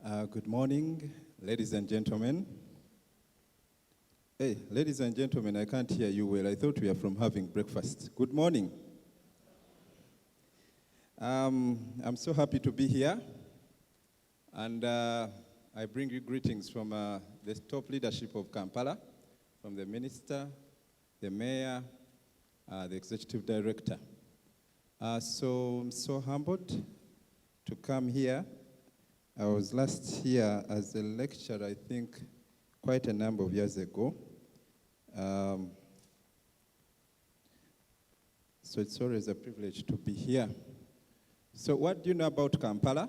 Good morning, ladies and gentlemen. Hey, ladies and gentlemen, I can't hear you well. I thought we are from having breakfast. Good morning. I'm so happy to be here. And I bring you greetings from the top leadership of Kampala, from the minister, the mayor, the executive director. So I'm so humbled to come here. I was last here as a lecturer, I think, quite a number of years ago. So it's always a privilege to be here. So what do you know about Kampala?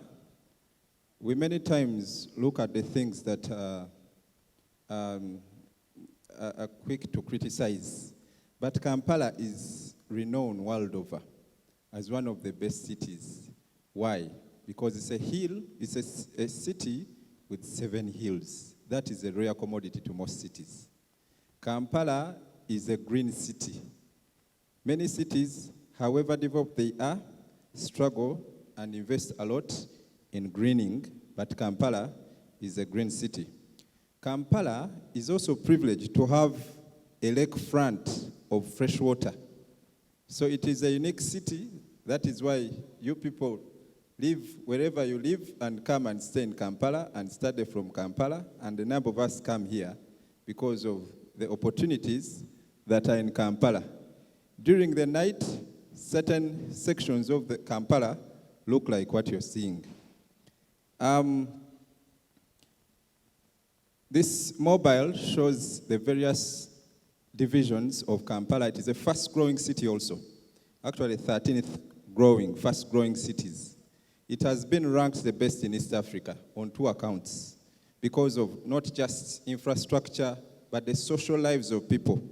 We many times look at the things that are quick to criticize. But Kampala is renowned world over as one of the best cities. Why? Because it's a hill, it's a city with 7 hills. That is a rare commodity to most cities. Kampala is a green city. Many cities, however developed they are, struggle and invest a lot in greening, but Kampala is a green city. Kampala is also privileged to have a lakefront of fresh water. So it is a unique city. That is why you people live wherever you live and come and stay in Kampala and study from Kampala. And a number of us come here because of the opportunities that are in Kampala. During the night, certain sections of the Kampala look like what you're seeing. This mobile shows the various divisions of Kampala. It is a fast-growing city also. Actually, 13th growing, fast-growing cities. It has been ranked the best in East Africa on 2 accounts because of not just infrastructure, but the social lives of people.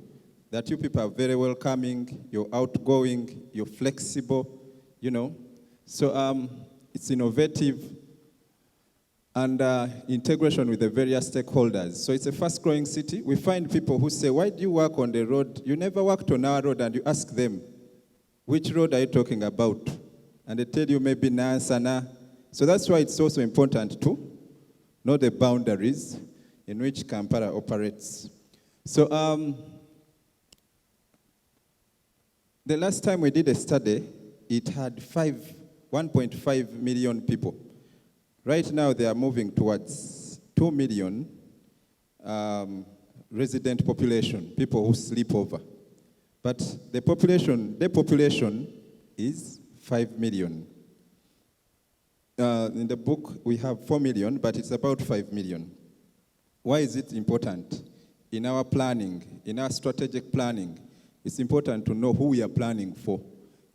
That you people are very welcoming, you're outgoing, you're flexible, you know. So it's innovative and integration with the various stakeholders. So it's a fast-growing city. We find people who say, why do you work on the road? You never worked on our road, and you ask them, which road are you talking about? And they tell you maybe Nansana. So that's why it's also important to know the boundaries in which Kampala operates. So the last time we did a study, it had 1.5 million people. Right now they are moving towards 2 million resident population, people who sleep over. But the population is 5 million. In the book, we have 4 million, but it's about 5 million. Why is it important? In our planning, in our strategic planning, it's important to know who we are planning for.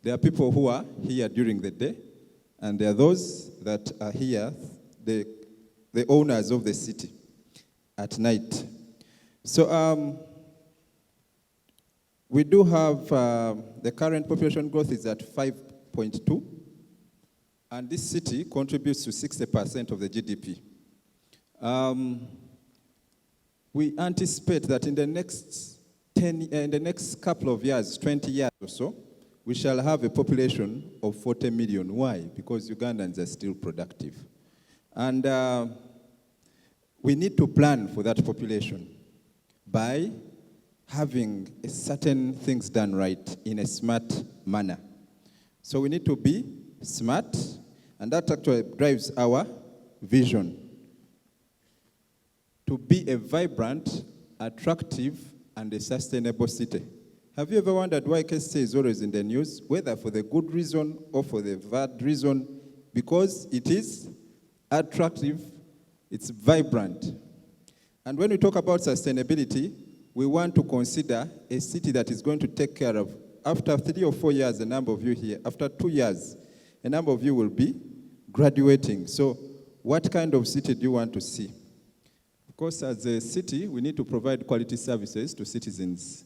There are people who are here during the day, and there are those that are here, the owners of the city, at night. So we do have, the current population growth is at 5.2, and this city contributes to 60% of the GDP. We anticipate that in the next couple of years, 20 years or so, we shall have a population of 40 million. Why? Because Ugandans are still productive. And we need to plan for that population by having certain things done right in a smart manner. So we need to be smart, and that actually drives our vision. To be a vibrant, attractive, and a sustainable city. Have you ever wondered why KCCA is always in the news, whether for the good reason or for the bad reason? Because it is attractive, it's vibrant. And when we talk about sustainability, we want to consider a city that is going to take care of, after 3 or 4 years, a number of you here, after 2 years, a number of you will be graduating. So what kind of city do you want to see? Of course, as a city, we need to provide quality services to citizens.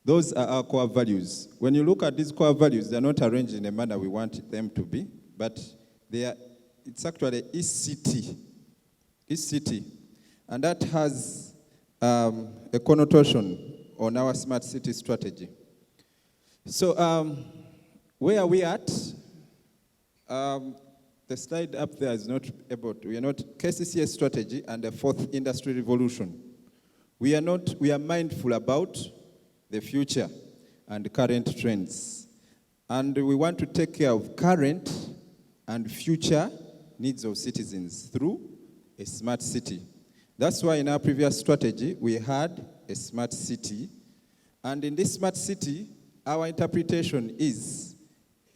Those are our core values. When you look at these core values, they're not arranged in a manner we want them to be, but it's actually East City. And that has a connotation on our smart city strategy. So where are we at? The slide up there is not able to, we are not, KCCA strategy and the fourth industry revolution. We are mindful about the future and current trends. And we want to take care of current and future needs of citizens through a smart city. That's why in our previous strategy, we had a smart city. And in this smart city, our interpretation is,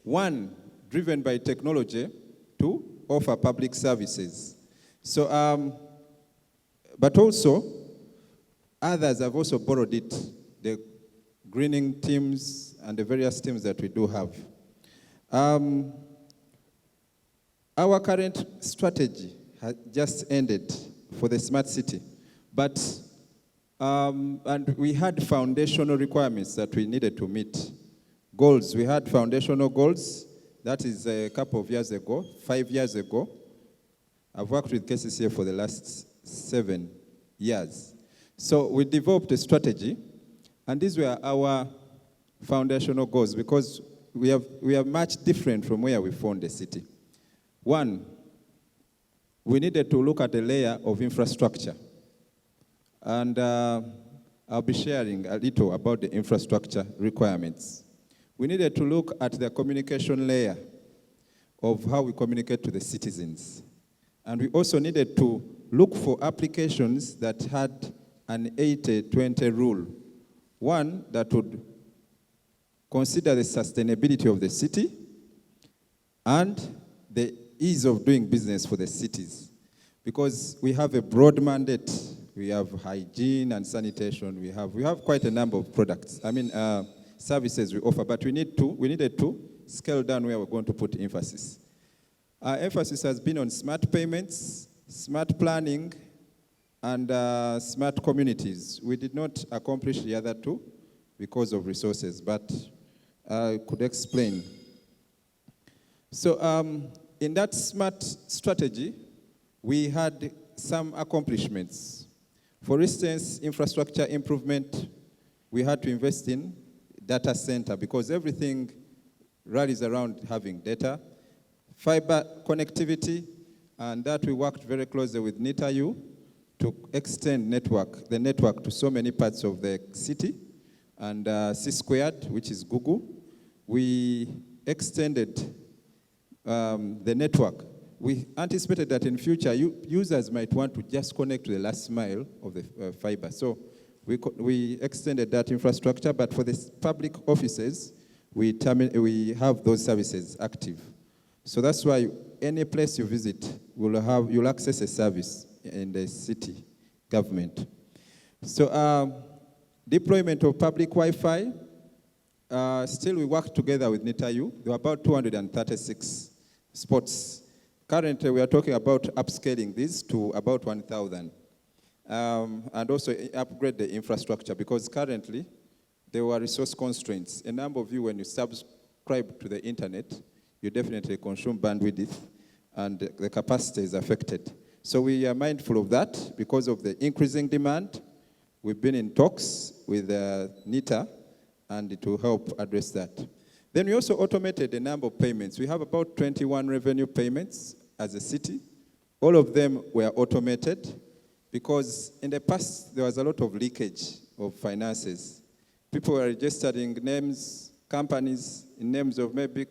one, driven by technology, to offer public services. So, but also, others have also borrowed it, the greening teams and the various teams that we do have. Our current strategy has just ended for the smart city, but and we had foundational requirements that we needed to meet. Goals, we had foundational goals. That is a couple of years ago, 5 years ago. I've worked with KCCA for the last 7 years. So we developed a strategy, and these were our foundational goals because we are much different from where we found the city. One, we needed to look at a layer of infrastructure. And I'll be sharing a little about the infrastructure requirements. We needed to look at the communication layer of how we communicate to the citizens. And we also needed to look for applications that had an 80-20 rule. One that would consider the sustainability of the city and the ease of doing business for the cities. Because we have a broad mandate. We have hygiene and sanitation. We have quite a number of products. Services we offer, but we needed to scale down where we're going to put emphasis. Our emphasis has been on smart payments, smart planning, and smart communities. We did not accomplish the other two because of resources, but I could explain. So in that smart strategy, we had some accomplishments. For instance, infrastructure improvement, we had to invest in data center because everything rallies around having data. Fiber connectivity, and that we worked very closely with NITAU to extend the network to so many parts of the city. And C2, which is Google, we extended the network. We anticipated that in future, users might want to just connect to the last mile of the fiber. So we extended that infrastructure, but for the public offices, we have those services active. So that's why any place you visit, you'll access a service in the city government. So deployment of public Wi-Fi, still we work together with NITAU. There were about 236 spots. Currently, we are talking about upscaling this to about 1,000. And also upgrade the infrastructure because currently there were resource constraints. A number of you, when you subscribe to the internet, you definitely consume bandwidth and the capacity is affected. So we are mindful of that because of the increasing demand. We've been in talks with NITA and it will help address that. Then we also automated a number of payments. We have about 21 revenue payments as a city. All of them were automated. Because in the past, there was a lot of leakage of finances. People were registering names, companies, in names of maybe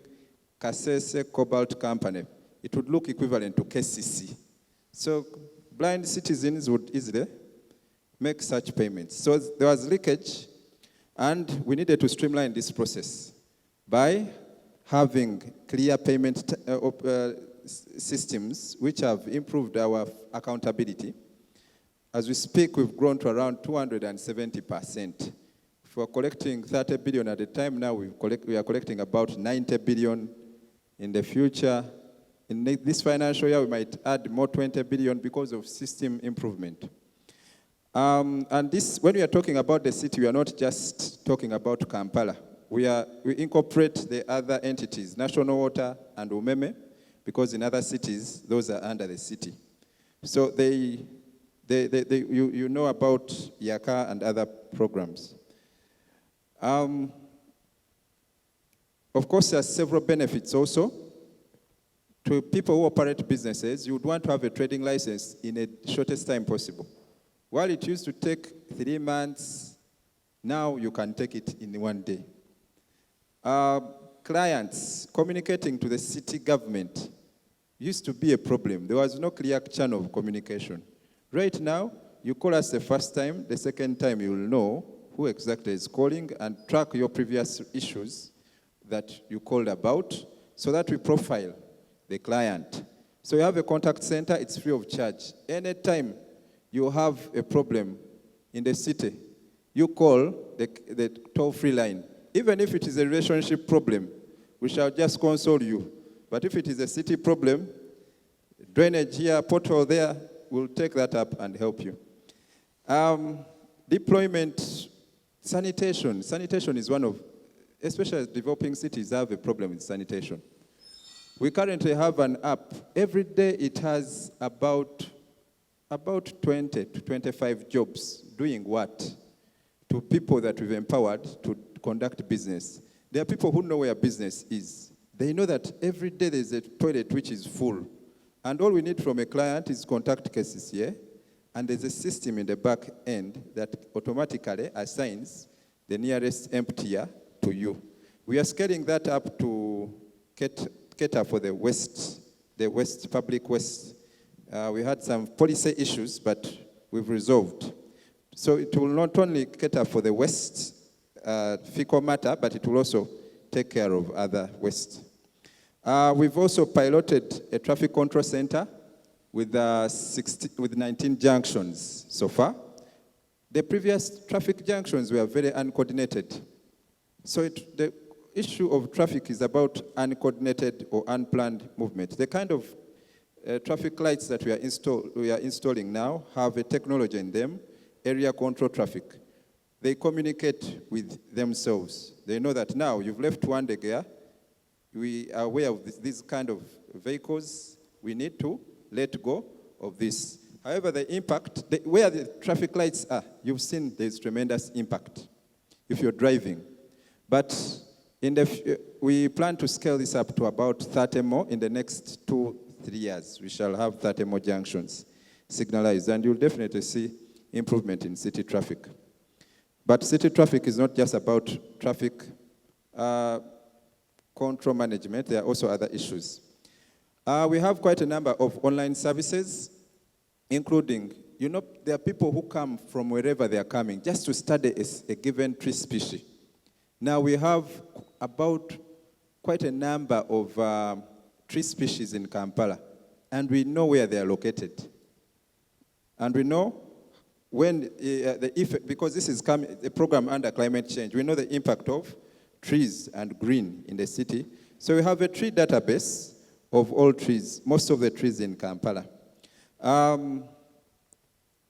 KCCA Cobalt Company. It would look equivalent to KCC. So blind citizens would easily make such payments. So there was leakage, and we needed to streamline this process by having clear payment systems which have improved our accountability. As we speak, we've grown to around 270%. If we're collecting 30 billion at a time now, we are collecting about 90 billion in the future. In this financial year, we might add more 20 billion because of system improvement. And this, when we are talking about the city, we are not just talking about Kampala. We incorporate the other entities, National Water and Umeme, because in other cities, those are under the city. So you know about Yaka and other programs. Of course, there are several benefits also to people who operate businesses, you would want to have a trading license in the shortest time possible. While it used to take 3 months, now you can take it in 1 day. Clients communicating to the city government used to be a problem. There was no clear channel of communication. Right now, you call us the first time, the second time you will know who exactly is calling and track your previous issues that you called about so that we profile the client. So you have a contact center, it's free of charge. Anytime you have a problem in the city, you call the toll-free line. Even if it is a relationship problem, we shall just console you. But if it is a city problem, drainage here, pothole there, we'll take that up and help you. Deployment, sanitation. Sanitation is one of, especially developing cities have a problem with sanitation. We currently have an app. Every day it has about 20 to 25 jobs. Doing what? To people that we've empowered to conduct business. There are people who know where business is. They know that every day there's a toilet which is full. And all we need from a client is contact KCCA, and there's a system in the back end that automatically assigns the nearest emptier to you. We are scaling that up to cater for the waste public waste. We had some policy issues, but we've resolved. So it will not only cater for the waste, fecal matter, but it will also take care of other waste. We've also piloted a traffic control center with 19 junctions so far. The previous traffic junctions were very uncoordinated. So the issue of traffic is about uncoordinated or unplanned movement. The kind of traffic lights that we are installing now have a technology in them, area control traffic. They communicate with themselves. They know that now you've left one gear. We are aware of these kind of vehicles. We need to let go of this. However, the impact, where the traffic lights are, you've seen there's tremendous impact if you're driving. But we plan to scale this up to about 30 more in the next 2-3 years. We shall have 30 more junctions signalized, and you'll definitely see improvement in city traffic. But city traffic is not just about traffic control management. There are also other issues. We have quite a number of online services, including, there are people who come from wherever they are coming just to study a given tree species. Now we have about quite a number of tree species in Kampala, and we know where they are located. And we know when the effect, because this is a program under climate change, we know the impact of trees and green in the city. So we have a tree database of all trees, most of the trees in Kampala,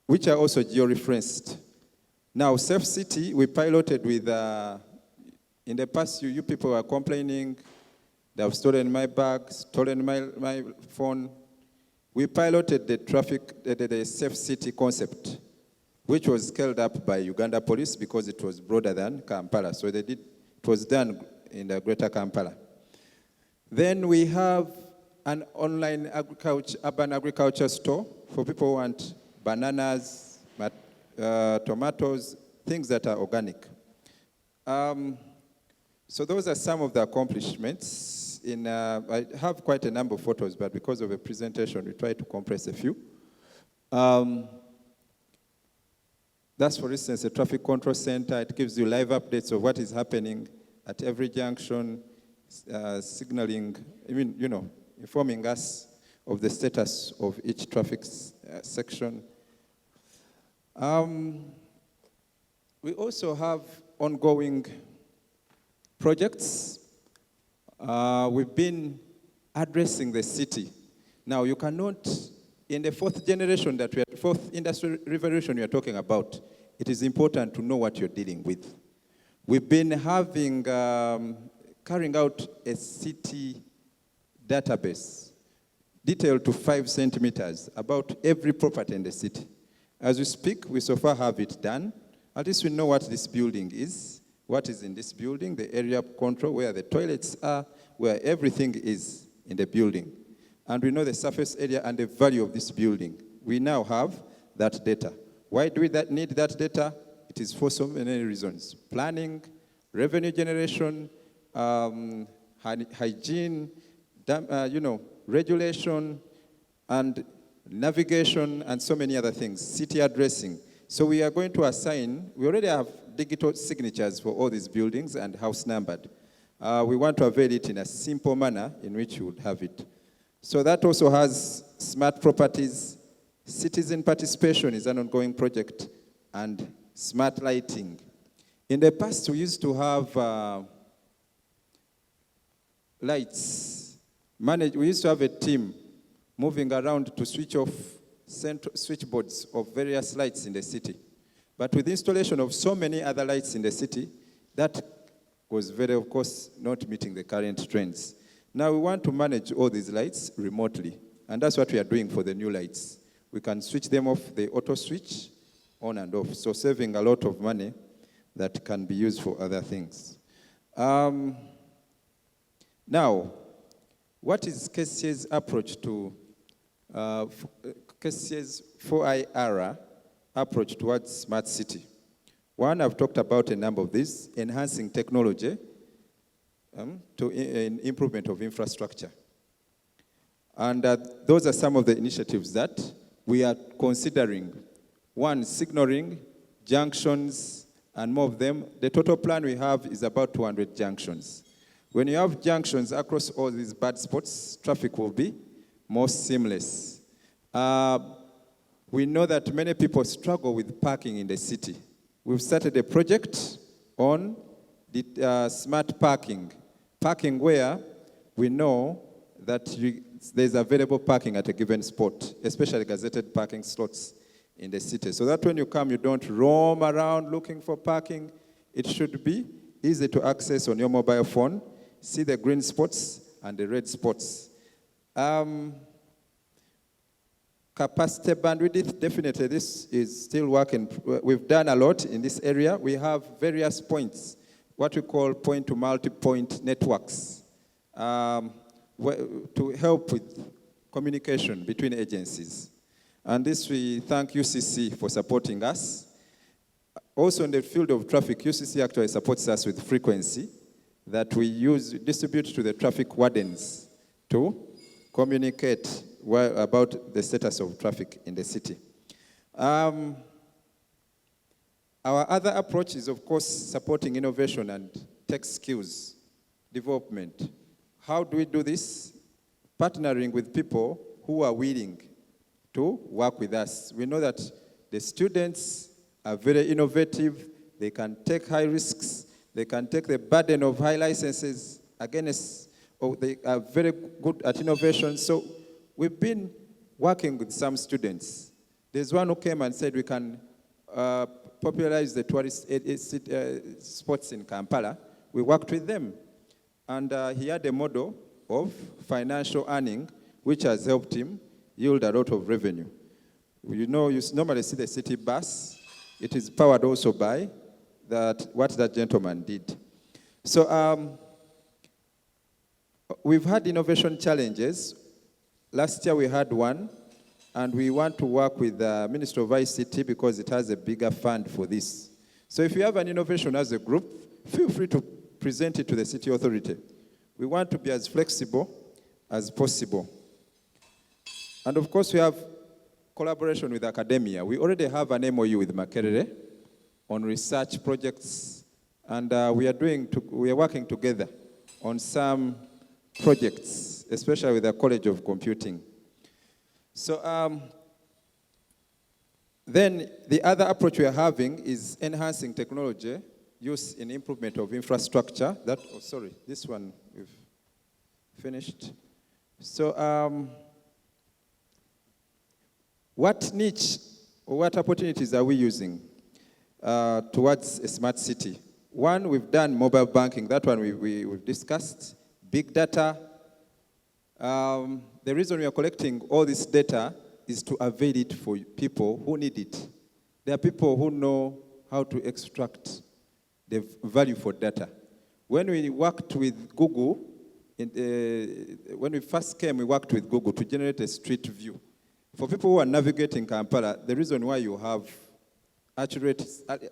which are also geo-referenced. Now, Safe City, we piloted with, in the past, you people were complaining, they have stolen my bag, stolen my phone. We piloted the Safe City concept, which was scaled up by Uganda Police because it was broader than Kampala. So it was done in the greater Kampala. Then we have an online urban agriculture store for people who want bananas, tomatoes, things that are organic. So those are some of the accomplishments. I have quite a number of photos, but because of a presentation, we try to compress a few. That's, for instance, a traffic control center. It gives you live updates of what is happening at every junction, signaling, informing us of the status of each traffic section. We also have ongoing projects. We've been addressing the city. Now, you cannot, in the fourth industrial revolution we are talking about, it is important to know what you're dealing with. We've been carrying out a city database, detailed to 5 centimeters, about every property in the city. As we speak, we so far have it done. At least we know what this building is, what is in this building, the area control, where the toilets are, where everything is in the building. and we know the surface area and the value of this building. We now have that data. Why do we need that data? It is for so many reasons. Planning, revenue generation, hygiene, regulation, and navigation, and so many other things, city addressing. So we are going to assign, we already have digital signatures for all these buildings and house numbered. We want to avail it in a simple manner in which you would have it. So that also has smart properties. Citizen participation is an ongoing project, and smart lighting. In the past, we used to have lights. We used to have a team moving around to switch off switchboards of various lights in the city. But with the installation of so many other lights in the city, that was of course, not meeting the current trends. Now we want to manage all these lights remotely, and that's what we are doing for the new lights. We can switch them off, the auto switch, on and off, so saving a lot of money that can be used for other things. Now, what is KCCA's approach to KCCA's 4IR approach towards smart city? One, I've talked about a number of these, enhancing technology to improvement of infrastructure. And those are some of the initiatives that we are considering. One, signaling, junctions, and more of them. The total plan we have is about 200 junctions. When you have junctions across all these bad spots, traffic will be more seamless. We know that many people struggle with parking in the city. We've started a project on the smart parking. Parking where we know that there's available parking at a given spot, especially gazetted parking slots in the city. So that when you come, you don't roam around looking for parking. It should be easy to access on your mobile phone, see the green spots and the red spots. Capacity bandwidth, definitely this is still working. We've done a lot in this area. We have various points, what we call point-to-multi-point networks, to help with communication between agencies. And this we thank UCC for supporting us. Also in the field of traffic, UCC actually supports us with frequency that we distribute to the traffic wardens to communicate about the status of traffic in the city. Our other approach is, of course, supporting innovation and tech skills development. How do we do this? Partnering with people who are willing to work with us. We know that the students are very innovative. They can take high risks. They can take the burden of high licenses against, or they are very good at innovation. So we've been working with some students. There's one who came and said we can popularize the tourist spots in Kampala. We worked with them. And he had a model of financial earning, which has helped him yield a lot of revenue. You know, you normally see the city bus. It is powered also by what that gentleman did. So we've had innovation challenges. Last year we had one, and we want to work with the Ministry of ICT because it has a bigger fund for this. So if you have an innovation as a group, feel free to present it to the city authority. We want to be as flexible as possible. And of course, we have collaboration with academia. We already have an MOU with Makerere on research projects, and we are working together on some projects, especially with the College of Computing. So then the other approach we are having is enhancing technology use in improvement of infrastructure. This one we've finished. So what niche or what opportunities are we using towards a smart city? One, we've done mobile banking. That one we've discussed. Big data. The reason we are collecting all this data is to avail it for people who need it. There are people who know how to extract the value for data. When we worked with Google when we first came, we worked with Google to generate a street view. For people who are navigating Kampala, the reason why you have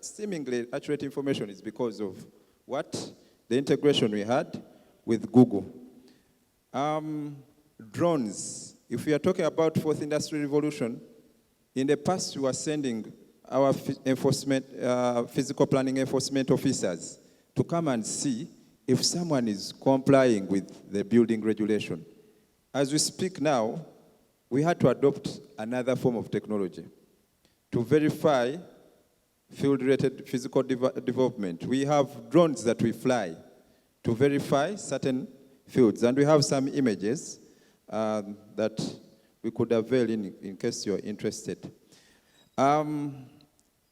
seemingly accurate information is because of what? The integration we had with Google. Drones. If we are talking about fourth industrial revolution, in the past we were sending our physical planning enforcement officers to come and see if someone is complying with the building regulation. As we speak now, we had to adopt another form of technology to verify field-related physical development. We have drones that we fly to verify certain fields, and we have some images that we could avail in case you're interested.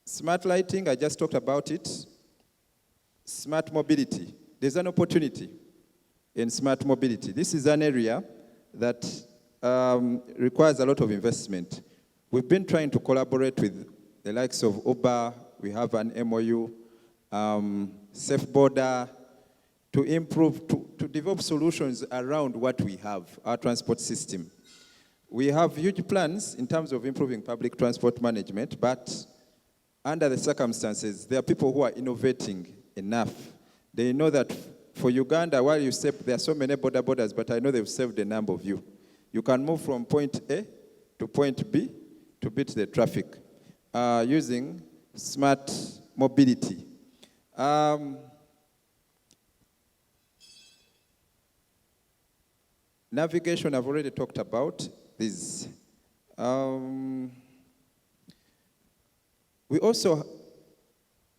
Smart lighting, I just talked about it. Smart mobility. There's an opportunity in smart mobility. This is an area that requires a lot of investment. We've been trying to collaborate with the likes of Uber. We have an MOU, Safe Border, to improve, to develop solutions around what we have, our transport system. We have huge plans in terms of improving public transport management, but under the circumstances, there are people who are innovating enough. They know that for Uganda, while you say there are so many borders, but I know they've saved a number of you. You can move from point A to point B to beat the traffic using smart mobility. Navigation, I've already talked about this. We also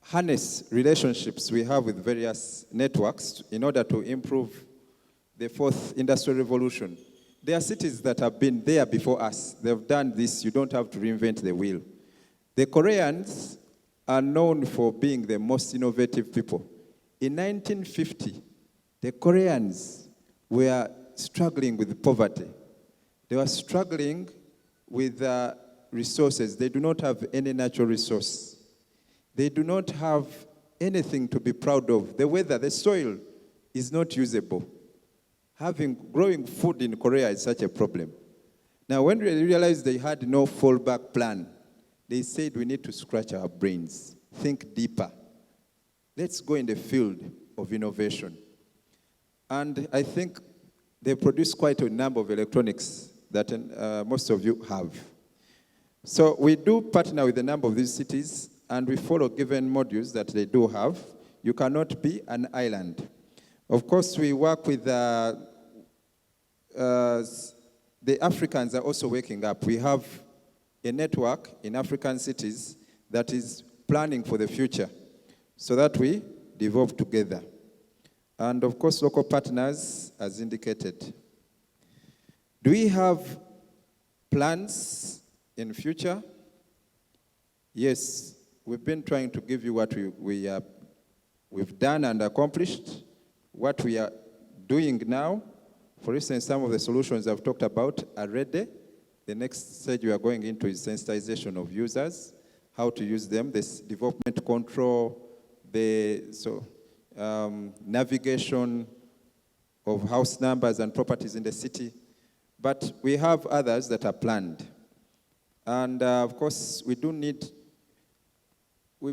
harness relationships we have with various networks in order to improve the fourth industrial revolution. There are cities that have been there before us. They've done this. You don't have to reinvent the wheel. The Koreans are known for being the most innovative people. In 1950, the Koreans were struggling with poverty. They were struggling with resources. They do not have any natural resource. They do not have anything to be proud of. The weather, the soil is not usable. Growing food in Korea is such a problem. Now, when they realized they had no fallback plan, they said we need to scratch our brains, think deeper. Let's go in the field of innovation. And I think they produce quite a number of electronics that most of you have. So we do partner with a number of these cities, and we follow given modules that they do have. You cannot be an island. Of course, we work with the Africans are also waking up. We have a network in African cities that is planning for the future so that we develop together. And of course, local partners, as indicated. Do we have plans in future? Yes, we've been trying to give you what we've done and accomplished, what we are doing now. For instance, some of the solutions I've talked about are ready. The next stage we are going into is sensitization of users, how to use them, this development control, navigation of house numbers and properties in the city. But we have others that are planned. And of course, we've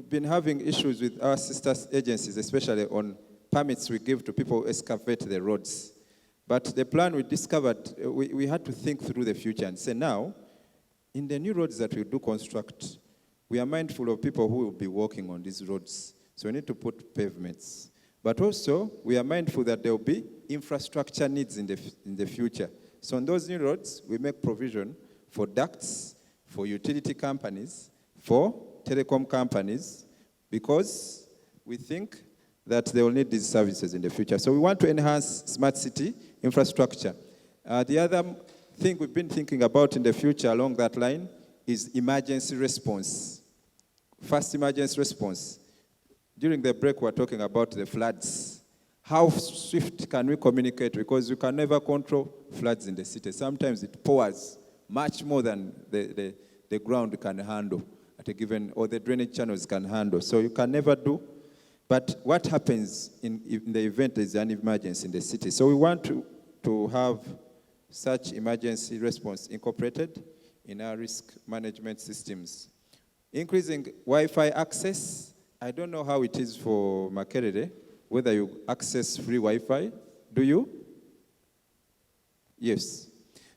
been having issues with our sister agencies, especially on permits we give to people who excavate the roads. But the plan we discovered, we had to think through the future and say, now, in the new roads that we do construct, we are mindful of people who will be walking on these roads. So we need to put pavements. But also, we are mindful that there will be infrastructure needs in the future. So on those new roads, we make provision for ducts, for utility companies, for telecom companies, because we think that they will need these services in the future. So we want to enhance smart city infrastructure. The other thing we've been thinking about in the future along that line is emergency response. Fast emergency response. During the break, we're talking about the floods. How swift can we communicate? Because you can never control floods in the city. Sometimes it pours much more than the ground can handle at a given, or the drainage channels can handle. So you can never do. But what happens in the event there's an emergency in the city? So we want to to have such emergency response incorporated in our risk management systems. Increasing Wi-Fi access. I don't know how it is for Makerere, whether you access free Wi-Fi. Do you? Yes.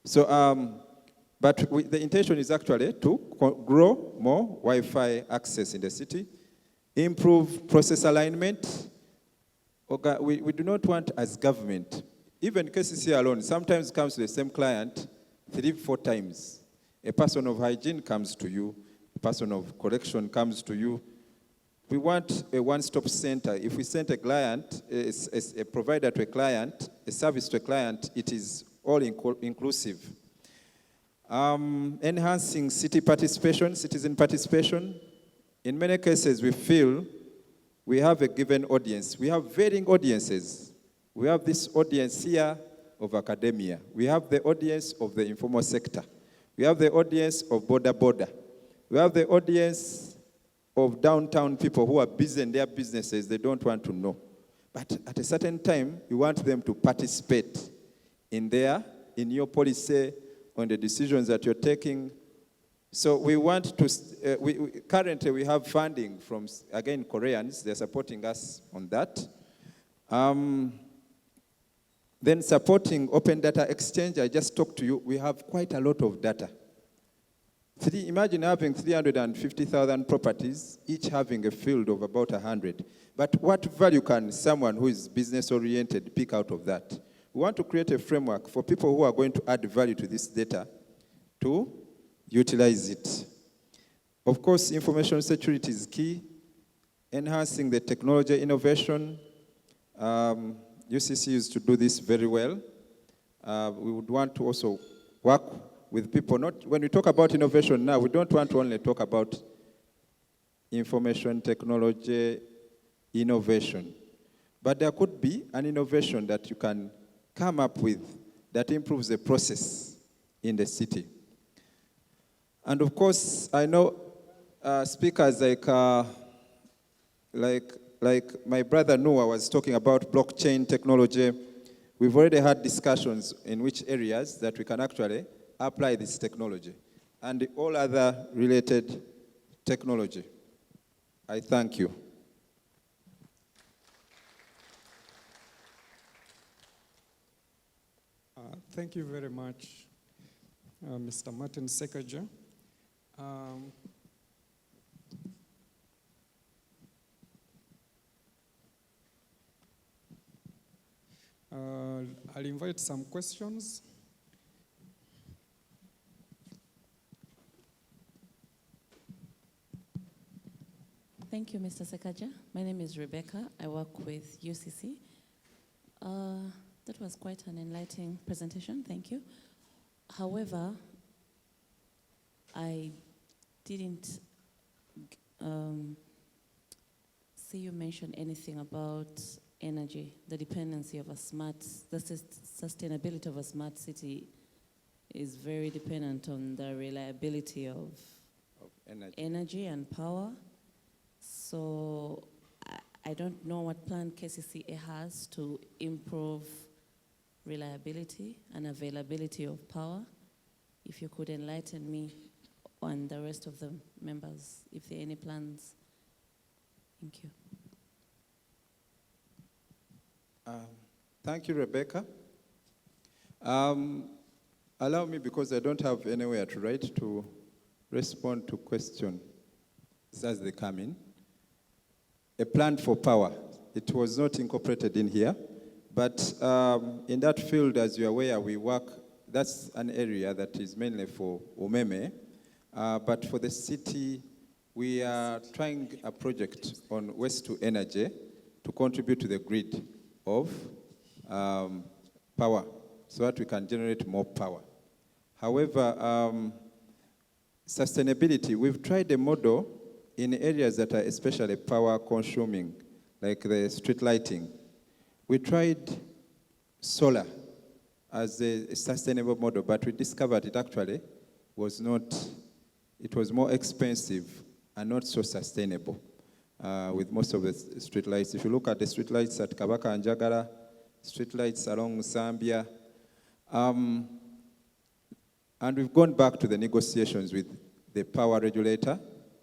So, the intention is actually to grow more Wi-Fi access in the city, improve process alignment. Okay, we do not want as government, even KCCA alone, sometimes comes to the same client 3-4 times. A person of hygiene comes to you, a person of correction comes to you. We want a one-stop center. If we send a client, a provider to a client, a service to a client, it is all inclusive. Enhancing city participation, citizen participation. In many cases, we feel we have a given audience. We have varying audiences. We have this audience here of academia. We have the audience of the informal sector. We have the audience of border. We have the audience of downtown people who are busy in their businesses. They don't want to know. But at a certain time, you want them to participate in your policy, on the decisions that you're taking. So we want to, currently we have funding from, again, Koreans. They're supporting us on that. Then supporting open data exchange. I just talked to you. We have quite a lot of data. Imagine having 350,000 properties, each having a field of about 100. But what value can someone who is business-oriented pick out of that? We want to create a framework for people who are going to add value to this data to utilize it. Of course, information security is key. Enhancing the technology innovation. UCC used to do this very well. We would want to also work with people. When we talk about innovation now, we don't want to only talk about information technology innovation. But there could be an innovation that you can come up with that improves the process in the city. And of course, I know speakers like my brother Noah was talking about blockchain technology. We've already had discussions in which areas that we can actually apply this technology and all other related technology. I thank you. Thank you very much, Mr. Martin Sekajja. I'll invite some questions. Thank you, Mr. Sekajja. My name is Rebecca. I work with UCC. That was quite an enlightening presentation. Thank you. However, I didn't see you mention anything about energy, the dependency of the sustainability of a smart city is very dependent on the reliability of energy and power. So I don't know what plan KCCA has to improve reliability and availability of power. If you could enlighten me and the rest of the members, if there are any plans. Thank you. Thank you, Rebecca. Allow me, because I don't have anywhere to write, to respond to questions as they come in. A plan for power. It was not incorporated in here, but in that field, as you're aware, we work, that's an area that is mainly for umeme, but for the city, we are trying a project on waste to energy to contribute to the grid of power so that we can generate more power. However, sustainability, we've tried a model in areas that are especially power consuming, like the street lighting. We tried solar as a sustainable model, but we discovered it actually was not, it was more expensive and not so sustainable with most of the street lights. If you look at the street lights at Kabaka and Jagara, street lights along Zambia, And we've gone back to the negotiations with the power regulator.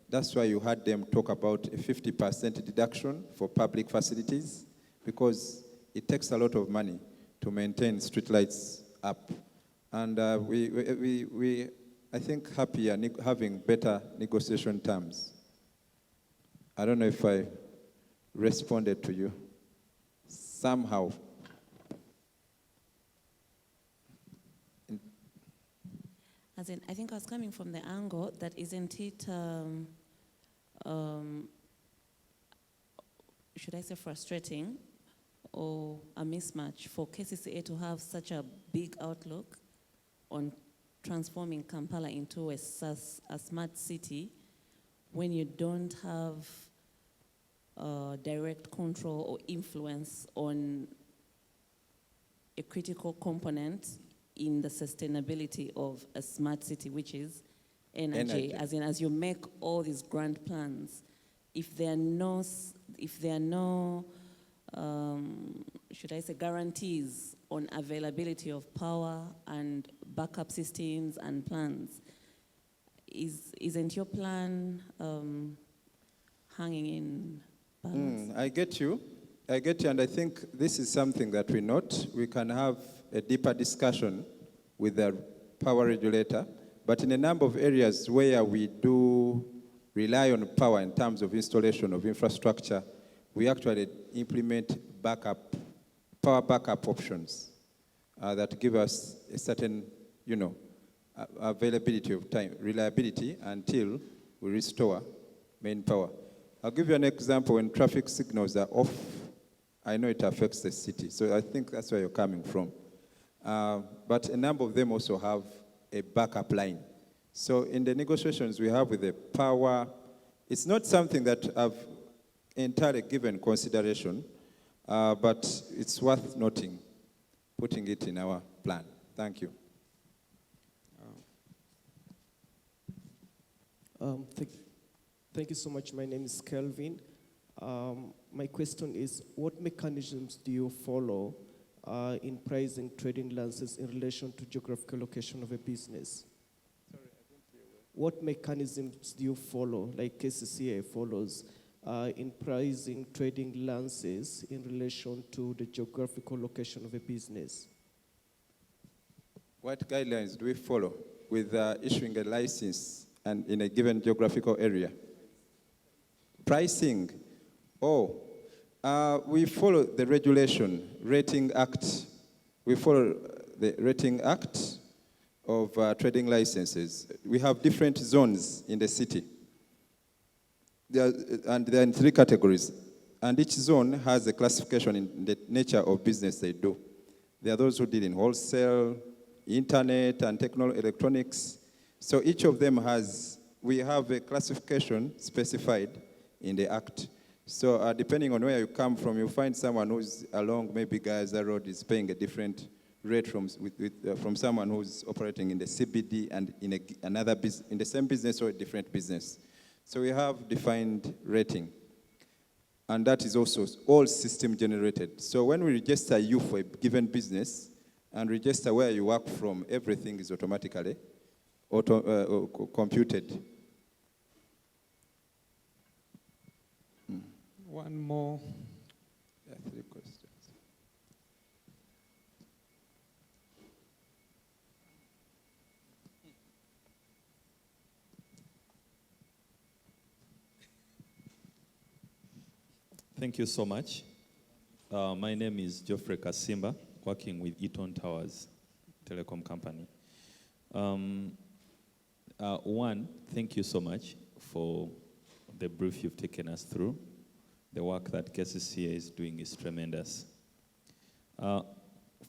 That's why you heard them talk about a 50% deduction for public facilities, because it takes a lot of money to maintain streetlights up. And we I think, happier having better negotiation terms. I don't know if I responded to you somehow. As in, I think I was coming from the angle that isn't it, should I say frustrating or a mismatch for KCCA to have such a big outlook on transforming Kampala into a smart city when you don't have direct control or influence on a critical component in the sustainability of a smart city, which is energy. As in, as you make all these grand plans, if there are no, should I say, guarantees on availability of power and backup systems and plans, isn't your plan hanging in balance? I get you, and I think this is something that we note. We can have a deeper discussion with the power regulator, but in a number of areas where we do rely on power in terms of installation of infrastructure, we actually implement power backup options that give us a certain, availability of time, reliability until we restore main power. I'll give you an example. When traffic signals are off, I know it affects the city, so I think that's where you're coming from. But a number of them also have a backup line. So in the negotiations we have with the power, it's not something that I've entirely given consideration, but it's worth noting, putting it in our plan. Thank you. Thank you so much. My name is Kelvin. My question is, what mechanisms do you follow in pricing trading licenses in relation to geographical location of a business? Sorry, I didn't hear well. What mechanisms do you follow, like KCCA follows, in pricing trading licenses in relation to the geographical location of a business? What guidelines do we follow with issuing a license and in a given geographical area? Pricing. We follow the regulation, Rating Act. We follow the Rating Act of trading licenses. We have different zones in the city. They're in 3 categories. And each zone has a classification in the nature of business they do. There are those who deal in wholesale, internet, and electronics. So each of them we have a classification specified in the Act. So depending on where you come from, you find someone who's along maybe Gaza Road is paying a different rate from someone who's operating in the CBD and in another business, in the same business or a different business. So we have defined rating. And that is also all system generated. So when we register you for a given business and register where you work from, everything is automatically computed. One more. Yeah, 3 questions. Thank you so much. My name is Geoffrey Kasimba, working with Eaton Towers Telecom Company. One, thank you so much for the brief you've taken us through. The work that KCCA is doing is tremendous.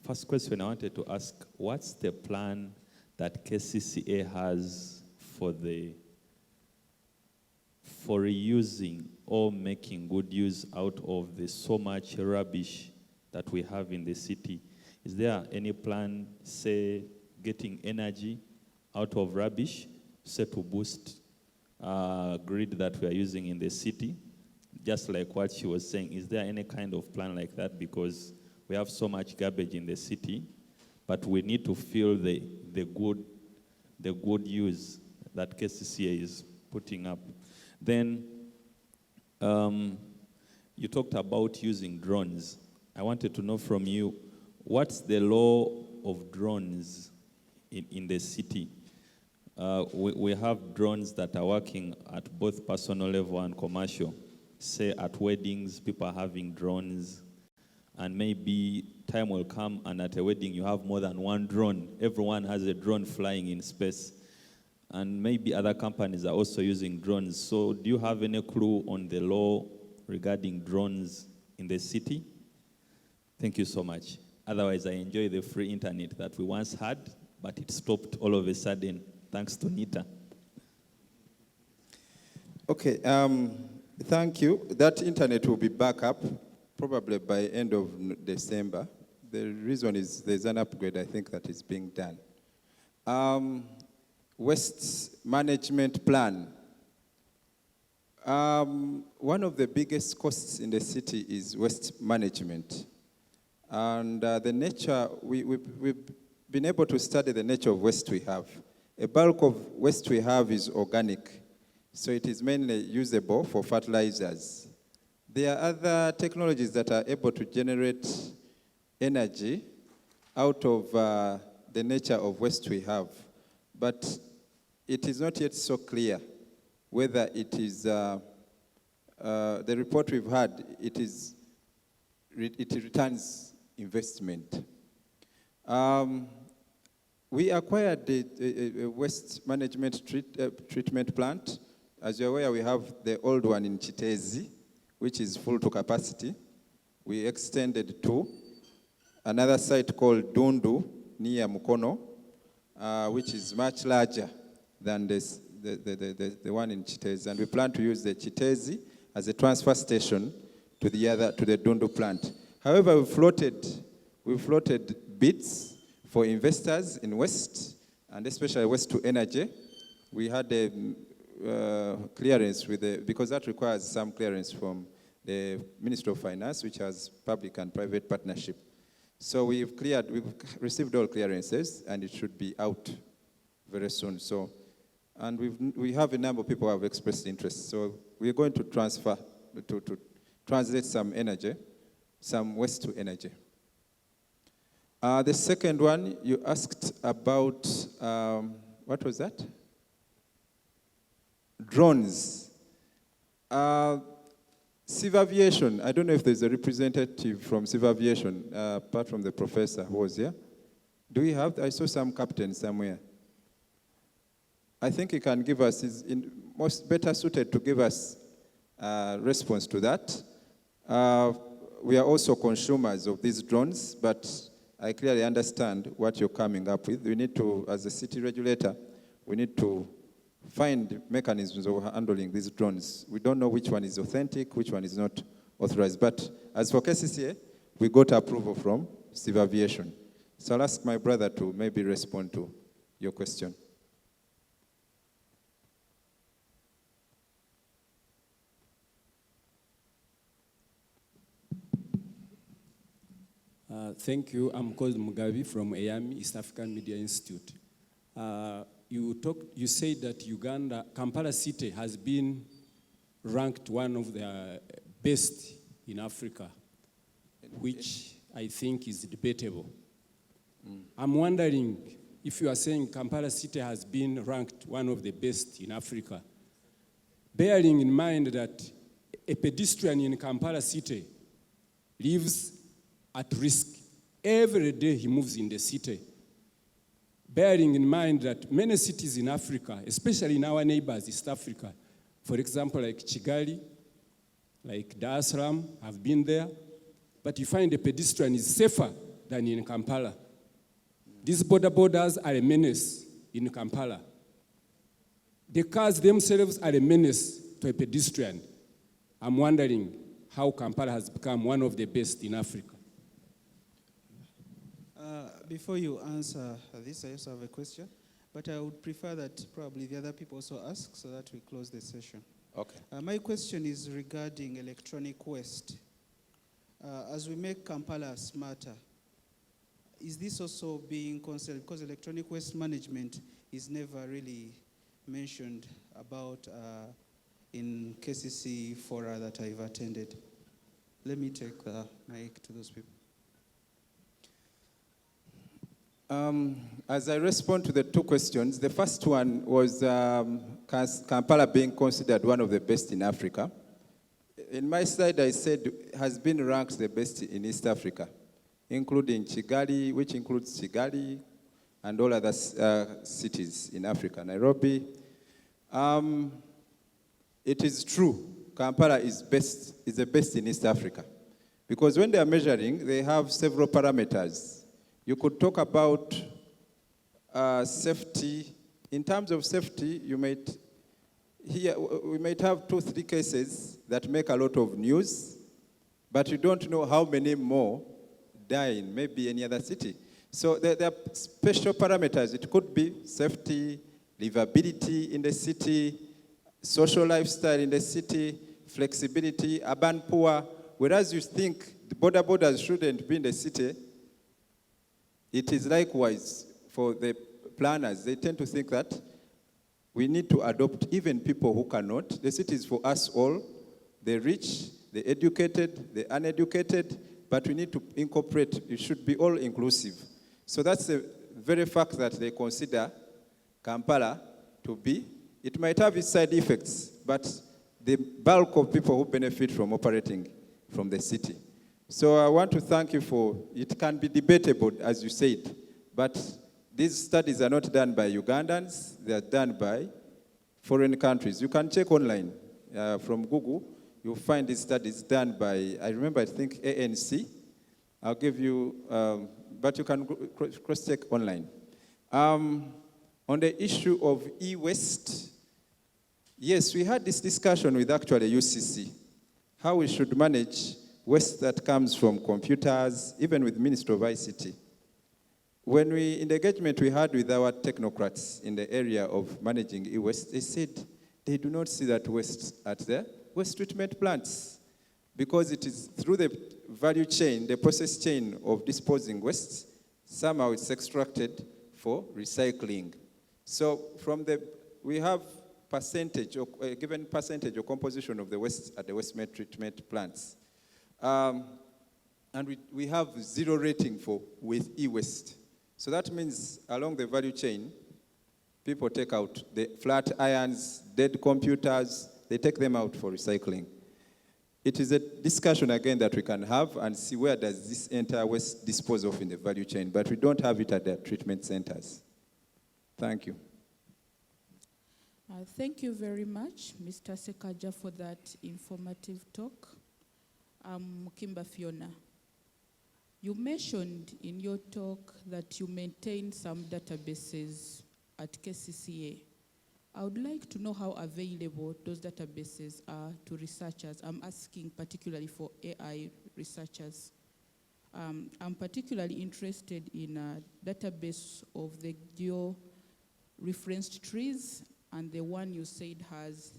First question I wanted to ask, what's the plan that KCCA has for reusing or making good use out of the so much rubbish that we have in the city? Is there any plan, say, getting energy out of rubbish, say, to boost grid that we are using in the city? Just like what she was saying, is there any kind of plan like that? Because we have so much garbage in the city, but we need to feel the good use that KCCA is putting up. Then you talked about using drones. I wanted to know from you, what's the law of drones in the city? We have drones that are working at both personal level and commercial. Say at weddings, people are having drones, and maybe time will come and at a wedding you have more than one drone. Everyone has a drone flying in space. And maybe other companies are also using drones. So do you have any clue on the law regarding drones in the city? Thank you so much. Otherwise, I enjoy the free internet that we once had, but it stopped all of a sudden, thanks to Nita. Okay, thank you. That internet will be back up probably by end of December. The reason is there's an upgrade, I think, that is being done. Waste management plan. One of the biggest costs in the city is waste management. And the nature, we've been able to study the nature of waste we have. A bulk of waste we have is organic, so it is mainly usable for fertilizers. There are other technologies that are able to generate energy out of the nature of waste we have. But it is not yet so clear whether it is, the report we've had, it returns investment. We acquired a waste management treatment plant. As you're aware, we have the old one in Chitezi, which is full to capacity. We extended to another site called Dundu, near Mukono, which is much larger than the one in Chitezi. And we plan to use the Chitezi as a transfer station to the Dundu plant. However, we floated bids for investors in waste, and especially waste to energy. We had a clearance because that requires some clearance from the Ministry of Finance, which has public and private partnership. So we've received all clearances, and it should be out very soon. So, and we have a number of people who have expressed interest. So we're going to translate some waste to energy. The second one, you asked about, what was that? Drones. Civil aviation, I don't know if there's a representative from civil aviation, apart from the professor who was here. Do we have? I saw some captain somewhere. I think he can give us, is better suited to give us a response to that. We are also consumers of these drones, but I clearly understand what you're coming up with. We need to, as a city regulator, we need to find mechanisms of handling these drones. We don't know which one is authentic, which one is not authorized. But as for KCCA, we got approval from civil aviation. So I'll ask my brother to maybe respond to your question. Thank you. I'm called Mugabi from EAMI, East African Media Institute. You said that Kampala City has been ranked one of the best in Africa, which I think is debatable. I'm wondering if you are saying Kampala City has been ranked one of the best in Africa, bearing in mind that a pedestrian in Kampala City lives at risk every day he moves in the city. Bearing in mind that many cities in Africa, especially in our neighbors, East Africa, for example, like Kigali, like Dar es Salaam, have been there, but you find a pedestrian is safer than in Kampala. These borders are a menace in Kampala. The cars themselves are a menace to a pedestrian. I'm wondering how Kampala has become one of the best in Africa. Before you answer this, I also have a question, but I would prefer that probably the other people also ask so that we close the session. Okay. My question is regarding electronic waste. As we make Kampala smarter, is this also being considered? Because electronic waste management is never really mentioned about in KCC fora that I've attended. Let me take the mic to those people. As I respond to the two questions, the first one was Kampala being considered one of the best in Africa. In my slide, I said has been ranked the best in East Africa, including Kigali, which includes Kigali and all other cities in Africa, Nairobi. It is true, Kampala is the best in East Africa, because when they are measuring, they have several parameters. You could talk about safety. In terms of safety, we might have 2-3 cases that make a lot of news, but you don't know how many more die in maybe any other city. So there are special parameters. It could be safety, livability in the city, social lifestyle in the city, flexibility, urban poor. Whereas you think the borders shouldn't be in the city, it is likewise for the planners. They tend to think that we need to adopt even people who cannot. The city is for us all, the rich, the educated, the uneducated, but we need to incorporate, it should be all inclusive. So that's the very fact that they consider Kampala to be. It might have its side effects, but the bulk of people who benefit from operating from the city. So I want to thank you for, it can be debatable, as you said, but these studies are not done by Ugandans, they are done by foreign countries. You can check online from Google, you'll find these studies done by, I think ANC. I'll give you, but you can cross-check online. On the issue of e-waste, yes, we had this discussion with actually UCC, how we should manage waste that comes from computers, even with Ministry of ICT. In the engagement we had with our technocrats in the area of managing e-waste, they said they do not see that waste at the waste treatment plants because it is through the value chain, the process chain of disposing waste, somehow it's extracted for recycling. So we have a given percentage or composition of the waste at the waste treatment plants. And we have 0 rating with e-waste. So that means along the value chain, people take out the flat irons, dead computers, they take them out for recycling. It is a discussion again that we can have and see where does this enter waste dispose of in the value chain, but we don't have it at the treatment centers. Thank you. Thank you very much, Mr. Sekajja, for that informative talk. Kimba Fiona, you mentioned in your talk that you maintain some databases at KCCA. I would like to know how available those databases are to researchers. I'm asking particularly for AI researchers. I'm particularly interested in a database of the geo-referenced trees, and the one you said has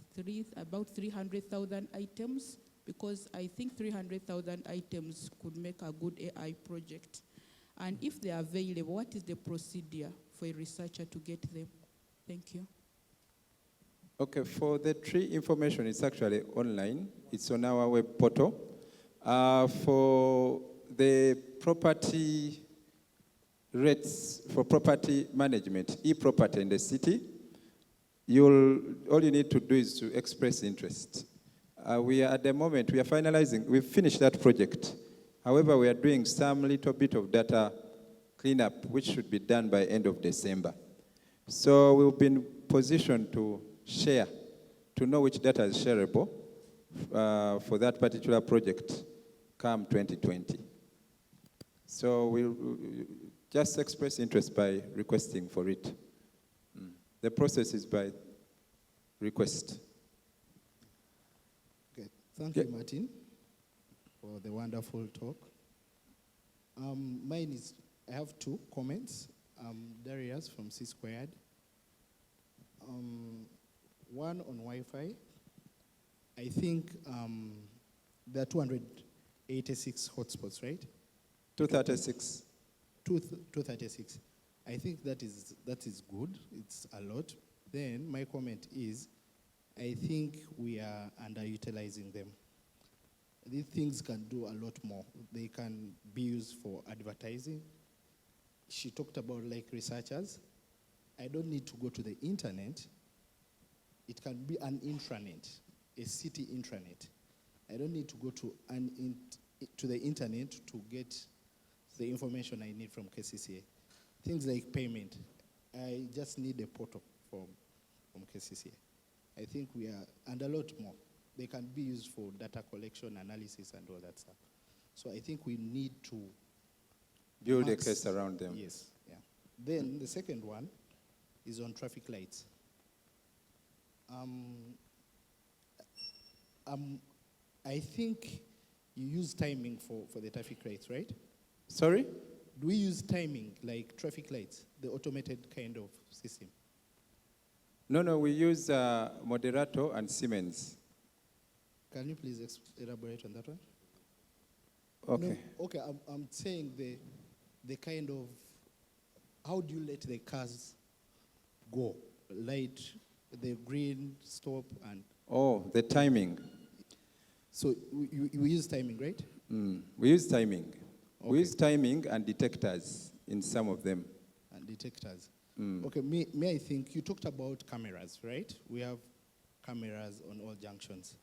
about 300,000 items, because I think 300,000 items could make a good AI project. And if they are available, what is the procedure for a researcher to get them? Thank you. Okay, for the tree information, it's actually online. It's on our web portal. For the property rates for property management, e-property in the city, all you need to do is to express interest. We are at the moment, we are finalizing, we've finished that project. However, we are doing some little bit of data cleanup, which should be done by end of December. So we'll be in position to share, to know which data is shareable for that particular project come 2020. So we'll just express interest by requesting for it. The process is by request. Okay, thank you, Martin, for the wonderful talk. Mine is, I have 2 comments. Darius from C Squared. One on Wi-Fi. I think there are 286 hotspots, right? 236. 236. I think that is good. It's a lot. Then my comment is, I think we are underutilizing them. These things can do a lot more. They can be used for advertising. She talked about like researchers. I don't need to go to the internet. It can be an intranet, a city intranet. I don't need to go to the internet to get the information I need from KCCA. Things like payment, I just need a portal from KCCA. I think we are, and a lot more. They can be used for data collection, analysis, and all that stuff. So I think we need to build a case around them. Yes, yeah. Then the second one is on traffic lights. I think you use timing for the traffic lights, right? Sorry? Do we use timing like traffic lights, the automated kind of system? No, we use Moderato and Siemens. Can you please elaborate on that one? Okay. No, okay, I'm saying the kind of, how do you let the cars go? Light, the green, stop, and... Oh, the timing. So we use timing, right? We use timing. Okay. We use timing and detectors in some of them. And detectors. Okay, may I think, you talked about cameras, right? We have cameras on all junctions.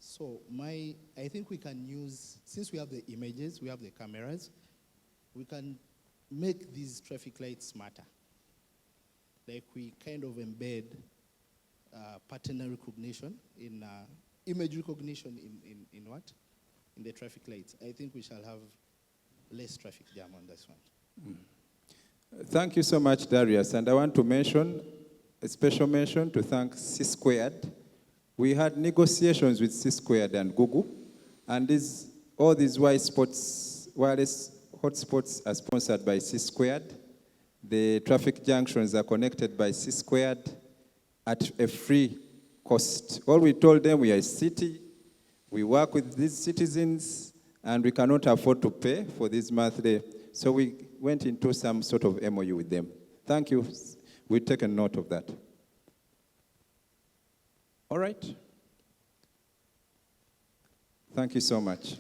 So I think we can use, since we have the images, we have the cameras, we can make these traffic lights smarter. Like we kind of embed pattern recognition in image recognition in what? In the traffic lights. I think we shall have less traffic jam on this one. Thank you so much, Darius. And I want to mention, a special mention to thank C-Squared. We had negotiations with C-Squared and Google, and all these wireless hotspots are sponsored by C-Squared. The traffic junctions are connected by C-Squared at a free cost. All we told them, we are a city, we work with these citizens, and we cannot afford to pay for this monthly. So we went into some sort of MOU with them. Thank you. We've taken note of that. All right. Thank you so much.